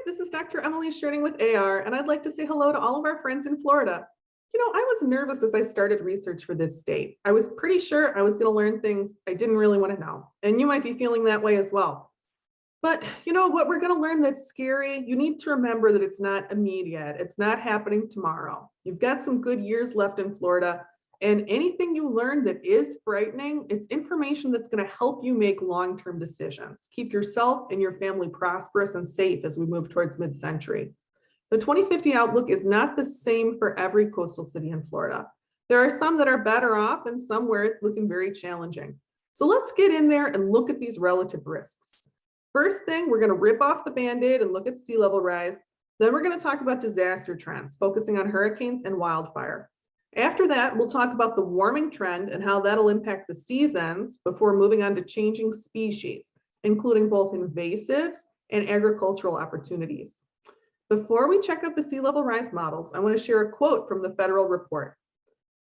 this is Dr. Emily Schroeding with AR, and I'd like to say hello to all of our friends in Florida. I was nervous as I started research for this state. I was pretty sure I was going to learn things I didn't really want to know, and you might be feeling that way as well. But what we're going to learn that's scary, you need to remember that it's not immediate. It's not happening tomorrow. You've got some good years left in Florida, and anything you learn that is frightening, it's information that's going to help you make long-term decisions. Keep yourself and your family prosperous and safe as we move towards mid-century. The 2050 outlook is not the same for every coastal city in Florida. There are some that are better off and some where it's looking very challenging. So let's get in there and look at these relative risks. First thing, we're going to rip off the Band-Aid and look at sea level rise. Then we're going to talk about disaster trends, focusing on hurricanes and wildfire. After that, we'll talk about the warming trend and how that'll impact the seasons before moving on to changing species, including both invasives and agricultural opportunities. Before we check out the sea level rise models, I want to share a quote from the federal report.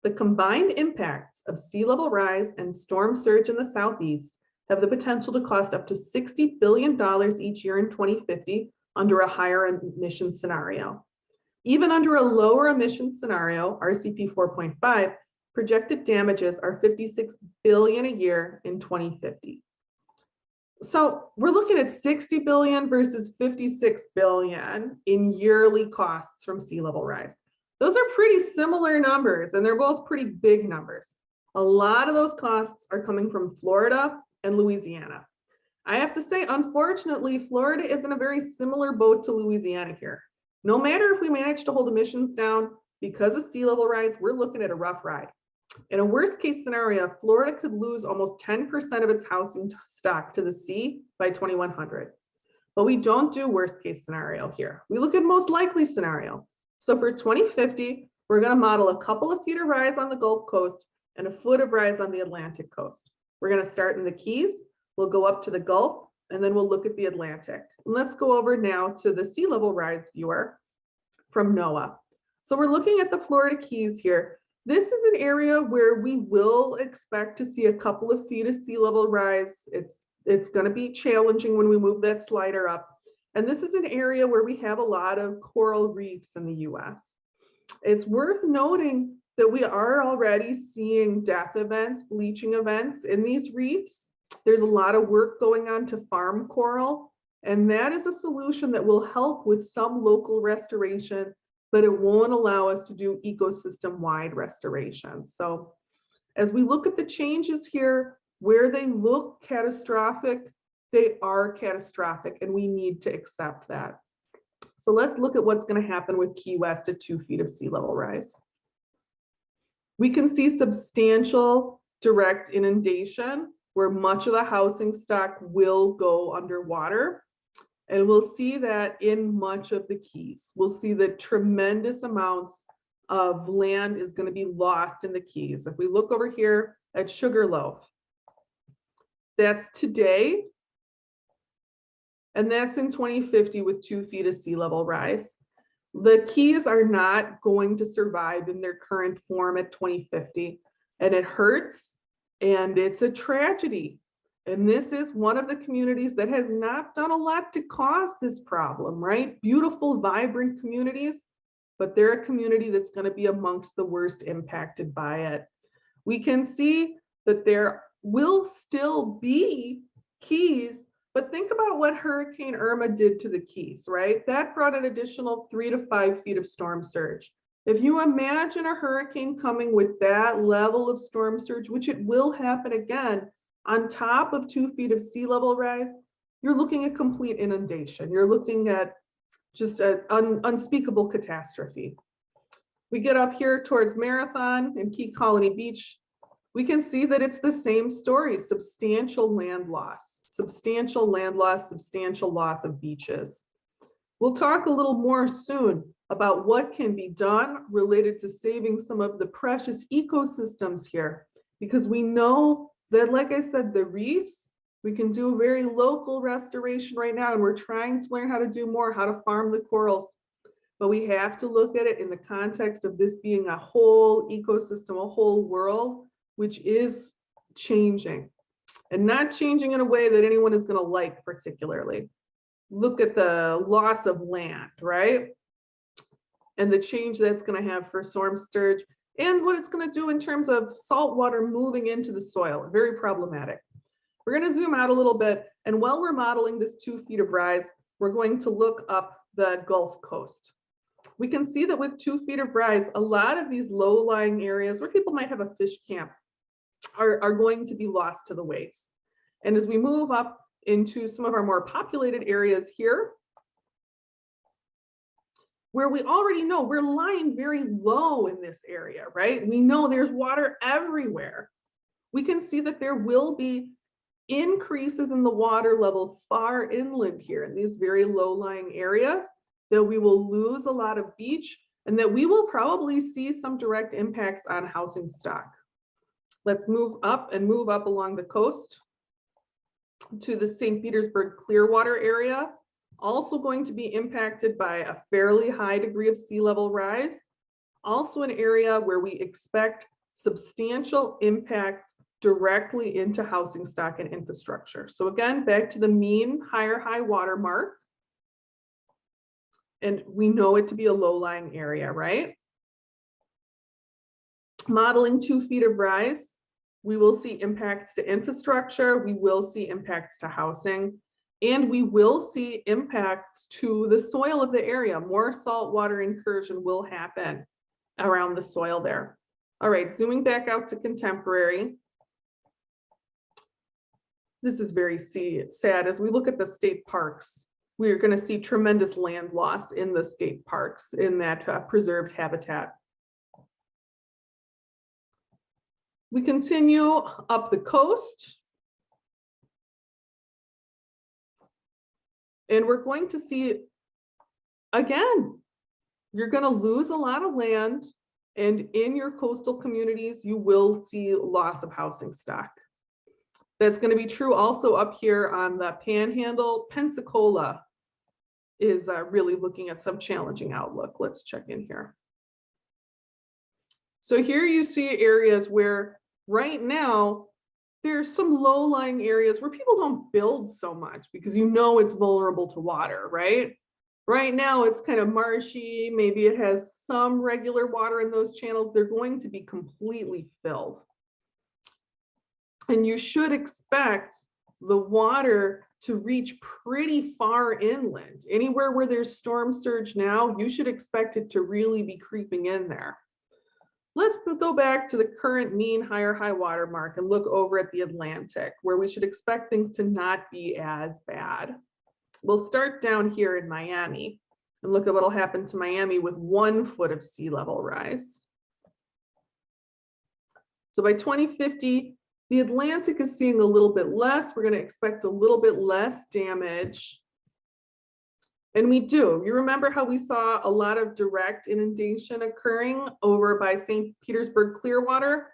The combined impacts of sea level rise and storm surge in the Southeast have the potential to cost up to $60 billion each year in 2050 under a higher emission scenario. Even under a lower emission scenario, RCP 4.5, projected damages are $56 billion a year in 2050. So we're looking at 60 billion versus 56 billion in yearly costs from sea level rise. Those are pretty similar numbers, and they're both pretty big numbers. A lot of those costs are coming from Florida and Louisiana. I have to say, unfortunately, Florida is in a very similar boat to Louisiana here. No matter if we manage to hold emissions down, because of sea level rise, we're looking at a rough ride. In a worst case scenario, Florida could lose almost 10% of its housing stock to the sea by 2100. But we don't do worst case scenario here. We look at most likely scenario. So for 2050, we're going to model a couple of feet of rise on the Gulf Coast and a foot of rise on the Atlantic coast. We're going to start in the Keys, we'll go up to the Gulf, and then we'll look at the Atlantic. And let's go over now to the sea level rise viewer from NOAA. So we're looking at the Florida Keys here. This is an area where we will expect to see a couple of feet of sea level rise. It's going to be challenging when we move that slider up. And this is an area where we have a lot of coral reefs in the US. It's worth noting that we are already seeing death events, bleaching events in these reefs. There's a lot of work going on to farm coral, and that is a solution that will help with some local restoration, but it won't allow us to do ecosystem-wide restoration. So as we look at the changes here, where they look catastrophic, they are catastrophic, and we need to accept that. So let's look at what's going to happen with Key West at 2 feet of sea level rise. We can see substantial direct inundation where much of the housing stock will go underwater. And we'll see that in much of the Keys. We'll see that tremendous amounts of land is going to be lost in the Keys. If we look over here at Sugarloaf, that's today, and that's in 2050 with 2 feet of sea level rise. The Keys are not going to survive in their current form at 2050, and it hurts, and it's a tragedy. And this is one of the communities that has not done a lot to cause this problem, right? Beautiful, vibrant communities, but they're a community that's going to be amongst the worst impacted by it. We can see that there will still be Keys, but think about what Hurricane Irma did to the Keys, right? That brought an additional 3 to 5 feet of storm surge. If you imagine a hurricane coming with that level of storm surge, which it will happen again, on top of 2 feet of sea level rise, you're looking at complete inundation. You're looking at just an unspeakable catastrophe. We get up here towards Marathon and Key Colony Beach. We can see that it's the same story, substantial land loss, substantial loss of beaches. We'll talk a little more soon about what can be done related to saving some of the precious ecosystems here, because we know that, like I said, the reefs, we can do a very local restoration right now, and we're trying to learn how to do more, how to farm the corals. But we have to look at it in the context of this being a whole ecosystem, a whole world, which is changing, and not changing in a way that anyone is going to like particularly. look at the loss of land, right? And the change that's going to have for storm surge and what it's going to do in terms of salt water moving into the soil. Very problematic. We're going to zoom out a little bit. And while we're modeling this 2 feet of rise, we're going to look up the Gulf Coast. We can see that with 2 feet of rise, a lot of these low-lying areas where people might have a fish camp are going to be lost to the waves. And as we move up into some of our more populated areas here, where we already know we're lying very low in this area, right? We know there's water everywhere. We can see that there will be increases in the water level far inland here in these very low-lying areas, that we will lose a lot of beach and that we will probably see some direct impacts on housing stock. Let's move up along the coast to the St. Petersburg Clearwater area. Also going to be impacted by a fairly high degree of sea level rise. Also an area where we expect substantial impacts directly into housing stock and infrastructure. So again, back to the mean higher high water mark. And we know it to be a low-lying area, right? Modeling 2 feet of rise, we will see impacts to infrastructure, we will see impacts to housing, and we will see impacts to the soil of the area. More saltwater incursion will happen around the soil there. All right, zooming back out to contemporary. This is very sad. As we look at the state parks, we are going to see tremendous land loss in the state parks in that preserved habitat. We continue up the coast. And we're going to see, again, you're going to lose a lot of land, and in your coastal communities, you will see loss of housing stock. That's going to be true also up here on the Panhandle. Pensacola is really looking at some challenging outlook. Let's check in here. So here you see areas where right now, there's some low-lying areas where people don't build so much because you know it's vulnerable to water, right? Right now, it's kind of marshy. Maybe it has some regular water in those channels. They're going to be completely filled. And you should expect the water to reach pretty far inland. Anywhere where there's storm surge now, you should expect it to really be creeping in there. Let's go back to the current mean higher high water mark and look over at the Atlantic, where we should expect things to not be as bad. We'll start down here in Miami and look at what'll happen to Miami with 1 foot of sea level rise. So by 2050, the Atlantic is seeing a little bit less. We're going to expect a little bit less damage. And we do. You remember how we saw a lot of direct inundation occurring over by St. Petersburg Clearwater?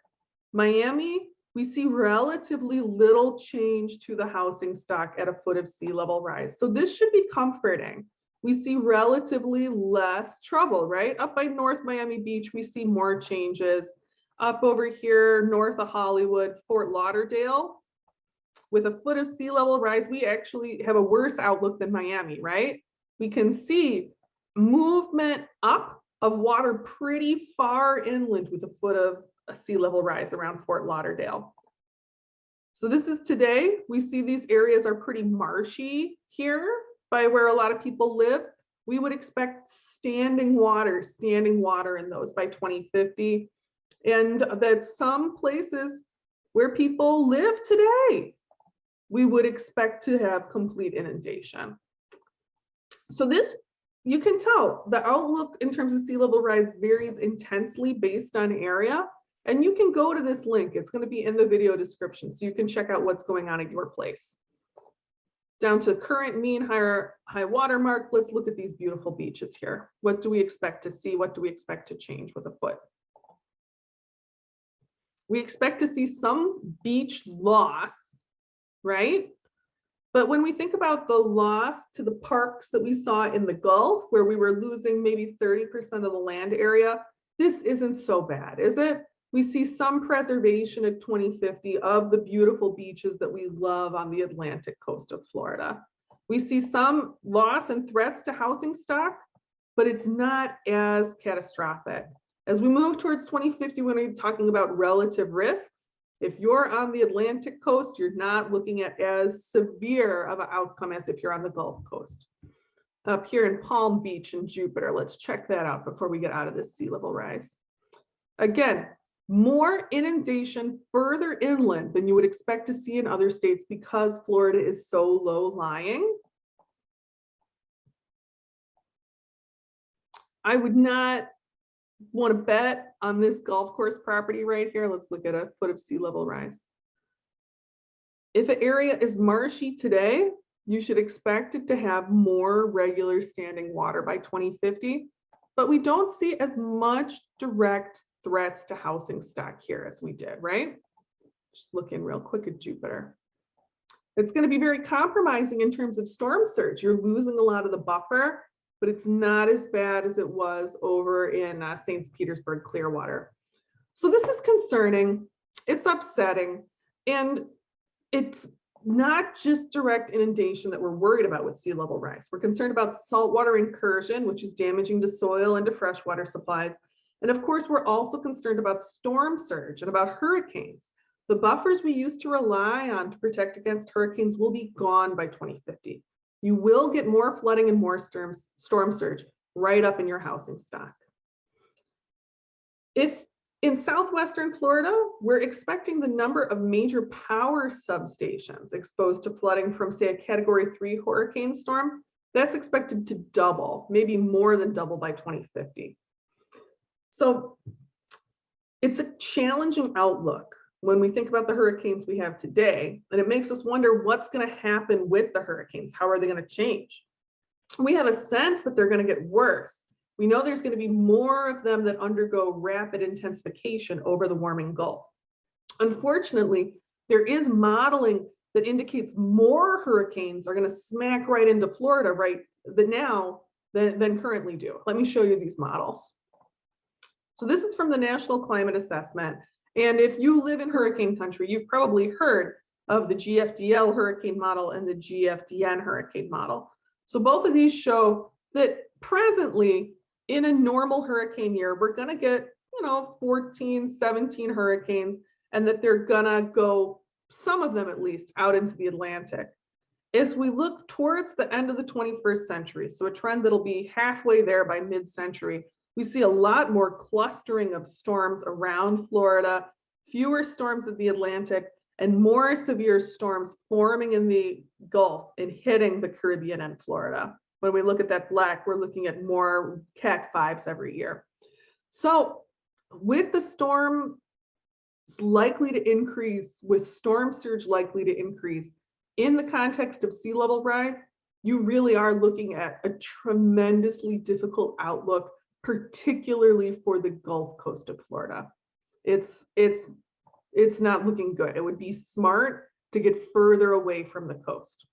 Miami, we see relatively little change to the housing stock at a foot of sea level rise. So this should be comforting. We see relatively less trouble, right? Up by North Miami Beach, we see more changes. Up over here, north of Hollywood, Fort Lauderdale, with a foot of sea level rise, we actually have a worse outlook than Miami, right? We can see movement up of water pretty far inland with a foot of a sea level rise around Fort Lauderdale. So this is today. We see these areas are pretty marshy here by where a lot of people live. We would expect standing water in those by 2050. And that some places where people live today, we would expect to have complete inundation. So this, you can tell, the outlook in terms of sea level rise varies intensely based on area. And you can go to this link. It's going to be in the video description, so you can check out what's going on at your place. Down to current mean high water mark, let's look at these beautiful beaches here. What do we expect to see? What do we expect to change with a foot? We expect to see some beach loss, right? But when we think about the loss to the parks that we saw in the Gulf, where we were losing maybe 30% of the land area, this isn't so bad, is it? We see some preservation at 2050 of the beautiful beaches that we love on the Atlantic coast of Florida. We see some loss and threats to housing stock, but it's not as catastrophic. As we move towards 2050, when we're talking about relative risks, if you're on the Atlantic coast, you're not looking at as severe of an outcome as if you're on the Gulf Coast. Up here in Palm Beach and Jupiter, let's check that out before we get out of this sea level rise. Again, more inundation further inland than you would expect to see in other states because Florida is so low lying. I would not want to bet on this golf course property right here. Let's look at a foot of sea level rise. If an area is marshy today, you should expect it to have more regular standing water by 2050, but we don't see as much direct threats to housing stock here as we did, right? Just looking real quick at Jupiter. It's going to be very compromising in terms of storm surge. You're losing a lot of the buffer, but it's not as bad as it was over in St. Petersburg, Clearwater. So this is concerning, it's upsetting, and it's not just direct inundation that we're worried about with sea level rise. We're concerned about saltwater incursion, which is damaging to soil and to freshwater supplies. And of course, we're also concerned about storm surge and about hurricanes. The buffers we used to rely on to protect against hurricanes will be gone by 2050. You will get more flooding and more storm surge right up in your housing stock. If in southwestern Florida, we're expecting the number of major power substations exposed to flooding from, say, a Category 3 hurricane storm, that's expected to double, maybe more than double by 2050. So it's a challenging outlook when we think about the hurricanes we have today, and it makes us wonder what's going to happen with the hurricanes. How are they going to change? We have a sense that they're going to get worse. We know there's going to be more of them that undergo rapid intensification over the warming Gulf. Unfortunately, there is modeling that indicates more hurricanes are going to smack right into Florida now than currently do. Let me show you these models. So this is from the National Climate Assessment. And if you live in hurricane country, you've probably heard of the Gfdl hurricane model and the Gfdn hurricane model. So both of these show that presently in a normal hurricane year, we're going to get, 14, 17 hurricanes, and that they're going to go, some of them at least, out into the Atlantic. As we look towards the end of the 21st century, so a trend that'll be halfway there by mid-century, we see a lot more clustering of storms around Florida, fewer storms at the Atlantic, and more severe storms forming in the Gulf and hitting the Caribbean and Florida. When we look at that black, we're looking at more Cat 5s every year. So with the storm likely to increase, with storm surge likely to increase, in the context of sea level rise, you really are looking at a tremendously difficult outlook, particularly for the Gulf Coast of Florida. It's not looking good. It would be smart to get further away from the coast.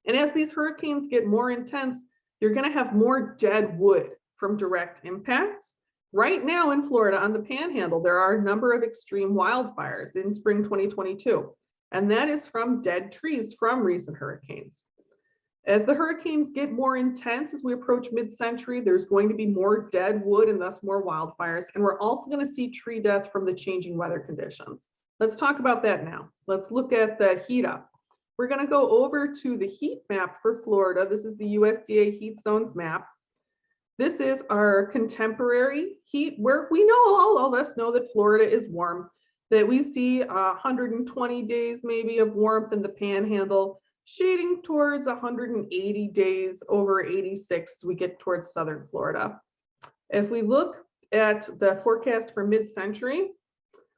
And as these hurricanes get more intense, you're going to have more dead wood from direct impacts. Right now in Florida, on the Panhandle, there are a number of extreme wildfires in spring 2022, and that is from dead trees from recent hurricanes. As the hurricanes get more intense as we approach mid-century, there's going to be more dead wood and thus more wildfires, and we're also going to see tree death from the changing weather conditions. Let's talk about that now. Let's look at the heat up. We're going to go over to the heat map for Florida. This is the USDA heat zones map. This is our contemporary heat, where we know, all of us know that Florida is warm, that we see 120 days maybe of warmth in the Panhandle, shading towards 180 days over 86 as we get towards southern Florida. If we look at the forecast for mid-century,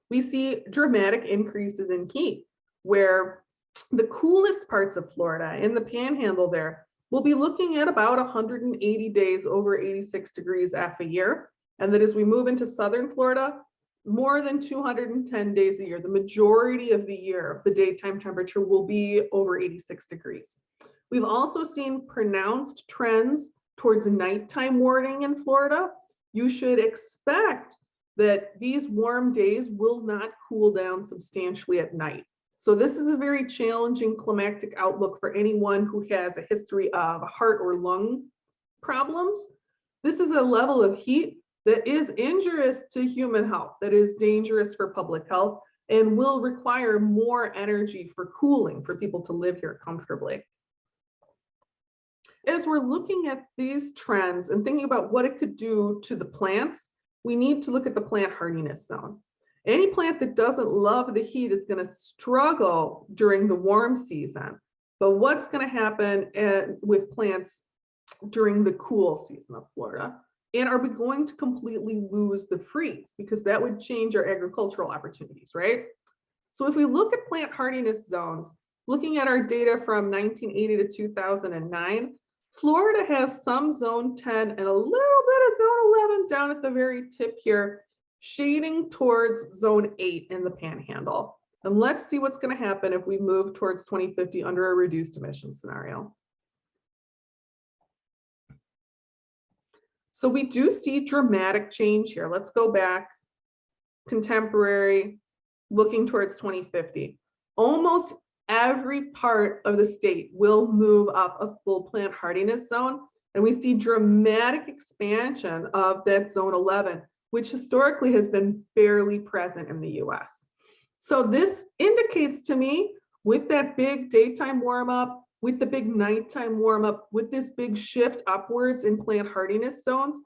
we see dramatic increases in heat, where the coolest parts of Florida in the Panhandle there will be looking at about 180 days over 86 degrees F a year. And that as we move into southern Florida, more than 210 days a year, the majority of the year, the daytime temperature will be over 86 degrees. We've also seen pronounced trends towards nighttime warming in Florida. You should expect that these warm days will not cool down substantially at night. So this is a very challenging climatic outlook for anyone who has a history of heart or lung problems. This is a level of heat that is injurious to human health, that is dangerous for public health, and will require more energy for cooling for people to live here comfortably. As we're looking at these trends and thinking about what it could do to the plants, we need to look at the plant hardiness zone. Any plant that doesn't love the heat is going to struggle during the warm season. But what's going to happen with plants during the cool season of Florida? And are we going to completely lose the freeze? Because that would change our agricultural opportunities, right? So if we look at plant hardiness zones, looking at our data from 1980 to 2009, Florida has some zone 10 and a little bit of zone 11 down at the very tip here, shading towards zone 8 in the panhandle. And let's see what's going to happen if we move towards 2050 under a reduced emission scenario. So we do see dramatic change here. Let's go back, contemporary, looking towards 2050. Almost every part of the state will move up a full plant hardiness zone, and we see dramatic expansion of that zone 11, which historically has been barely present in the US. So this indicates to me, with that big daytime warm up, with the big nighttime warm up, with this big shift upwards in plant hardiness zones,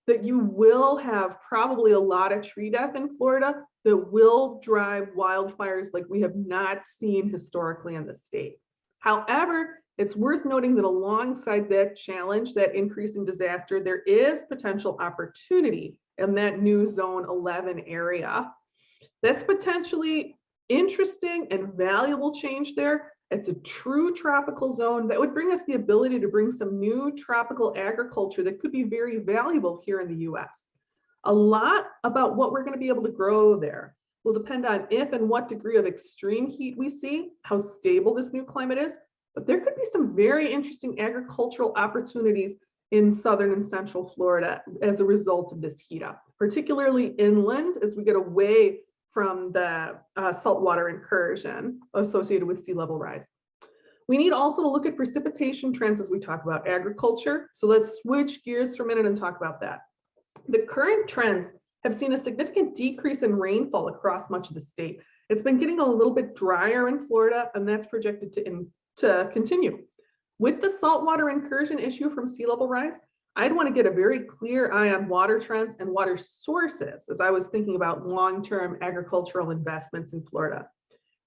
that you will have probably a lot of tree death in Florida that will drive wildfires like we have not seen historically in the state. However, it's worth noting that alongside that challenge, that increase in disaster, there is potential opportunity in that new zone 11 area. That's potentially interesting and valuable change there. It's a true tropical zone that would bring us the ability to bring some new tropical agriculture that could be very valuable here in the US. A lot about what we're going to be able to grow there will depend on if and what degree of extreme heat we see, how stable this new climate is, but there could be some very interesting agricultural opportunities in southern and central Florida as a result of this heat up, particularly inland as we get away from the saltwater incursion associated with sea level rise. We need also to look at precipitation trends as we talk about agriculture. So let's switch gears for a minute and talk about that. The current trends have seen a significant decrease in rainfall across much of the state. It's been getting a little bit drier in Florida, and that's projected to continue. With the saltwater incursion issue from sea level rise, I'd want to get a very clear eye on water trends and water sources as I was thinking about long-term agricultural investments in Florida.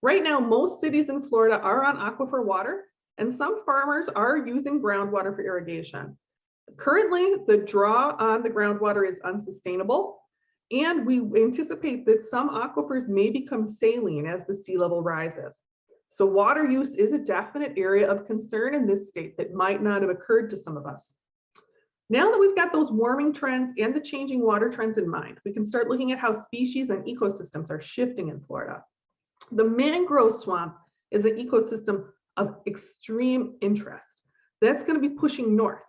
Right now, most cities in Florida are on aquifer water, and some farmers are using groundwater for irrigation. Currently, the draw on the groundwater is unsustainable, and we anticipate that some aquifers may become saline as the sea level rises. So water use is a definite area of concern in this state that might not have occurred to some of us. Now that we've got those warming trends and the changing water trends in mind, we can start looking at how species and ecosystems are shifting in Florida. The mangrove swamp is an ecosystem of extreme interest. That's going to be pushing north.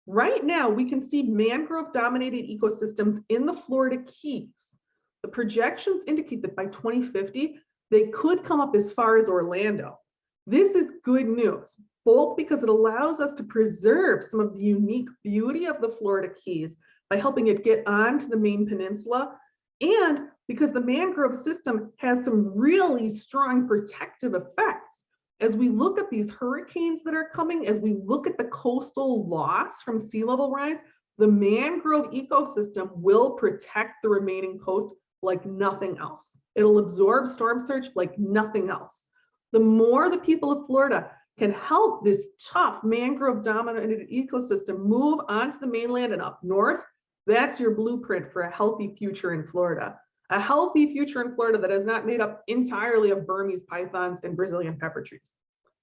Right now, we can see mangrove-dominated ecosystems in the Florida Keys. The projections indicate that by 2050, they could come up as far as Orlando. This is good news, both because it allows us to preserve some of the unique beauty of the Florida Keys by helping it get onto the main peninsula, and because the mangrove system has some really strong protective effects. As we look at these hurricanes that are coming, as we look at the coastal loss from sea level rise, the mangrove ecosystem will protect the remaining coast like nothing else. It'll absorb storm surge like nothing else. The more the people of Florida can help this tough mangrove dominated ecosystem move onto the mainland and up north, that's your blueprint for a healthy future in Florida. A healthy future in Florida that is not made up entirely of Burmese pythons and Brazilian pepper trees.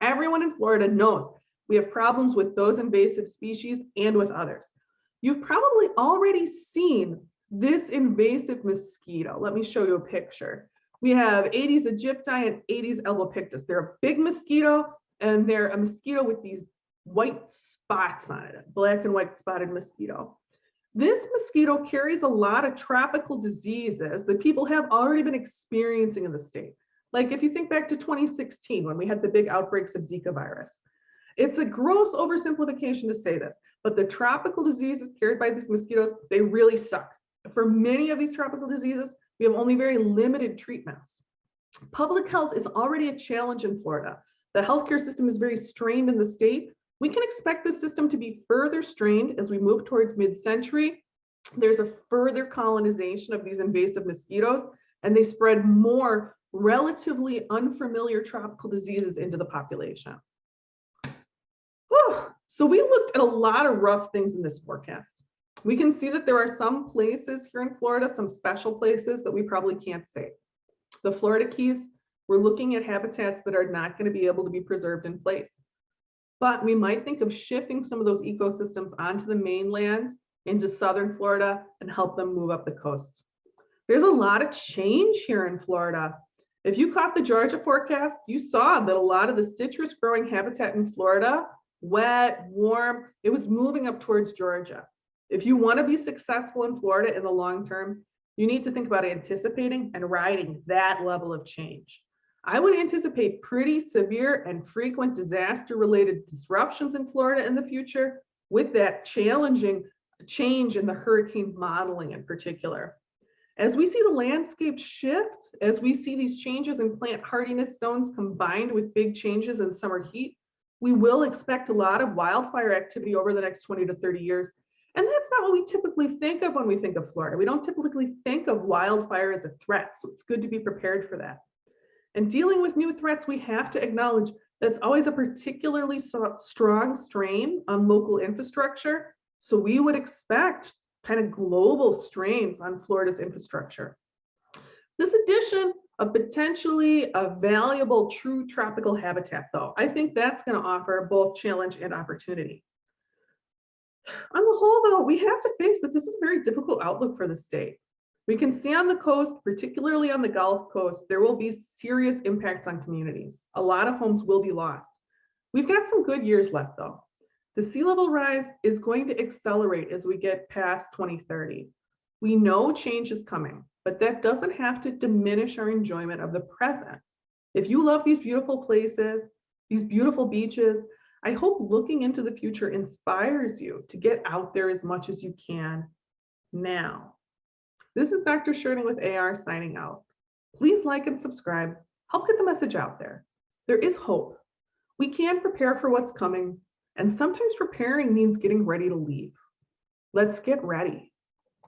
Everyone in Florida knows we have problems with those invasive species and with others. You've probably already seen this invasive mosquito. Let me show you a picture. We have Aedes aegypti and Aedes albopictus. They're a big mosquito, and they're a mosquito with these white spots on it, a black and white spotted mosquito. This mosquito carries a lot of tropical diseases that people have already been experiencing in the state. Like if you think back to 2016, when we had the big outbreaks of Zika virus. It's a gross oversimplification to say this, but the tropical diseases carried by these mosquitoes, they really suck. For many of these tropical diseases, we have only very limited treatments. Public health is already a challenge in Florida. The healthcare system is very strained in the state. We can expect the system to be further strained as we move towards mid-century. There's a further colonization of these invasive mosquitoes, and they spread more relatively unfamiliar tropical diseases into the population. So we looked at a lot of rough things in this forecast. We can see that there are some places here in Florida, some special places that we probably can't save. The Florida Keys, we're looking at habitats that are not going to be able to be preserved in place. But we might think of shifting some of those ecosystems onto the mainland into southern Florida and help them move up the coast. There's a lot of change here in Florida. If you caught the Georgia forecast, you saw that a lot of the citrus growing habitat in Florida, wet, warm, it was moving up towards Georgia. If you want to be successful in Florida in the long term, you need to think about anticipating and riding that level of change. I would anticipate pretty severe and frequent disaster-related disruptions in Florida in the future with that challenging change in the hurricane modeling in particular. As we see the landscape shift, as we see these changes in plant hardiness zones combined with big changes in summer heat, we will expect a lot of wildfire activity over the next 20 to 30 years. And that's not what we typically think of when we think of Florida. We don't typically think of wildfire as a threat, so it's good to be prepared for that. And dealing with new threats, we have to acknowledge that's always a particularly strong strain on local infrastructure. So we would expect kind of global strains on Florida's infrastructure. This addition of potentially a valuable true tropical habitat, though, I think that's going to offer both challenge and opportunity. On the whole, though, we have to face that this is a very difficult outlook for the state. We can see on the coast, particularly on the Gulf Coast, there will be serious impacts on communities. A lot of homes will be lost. We've got some good years left, though. The sea level rise is going to accelerate as we get past 2030. We know change is coming, but that doesn't have to diminish our enjoyment of the present. If you love these beautiful places, these beautiful beaches, I hope looking into the future inspires you to get out there as much as you can now. This is Dr. Sherding with AR signing out. Please like and subscribe. Help get the message out there. There is hope. We can prepare for what's coming, and sometimes preparing means getting ready to leave. Let's get ready.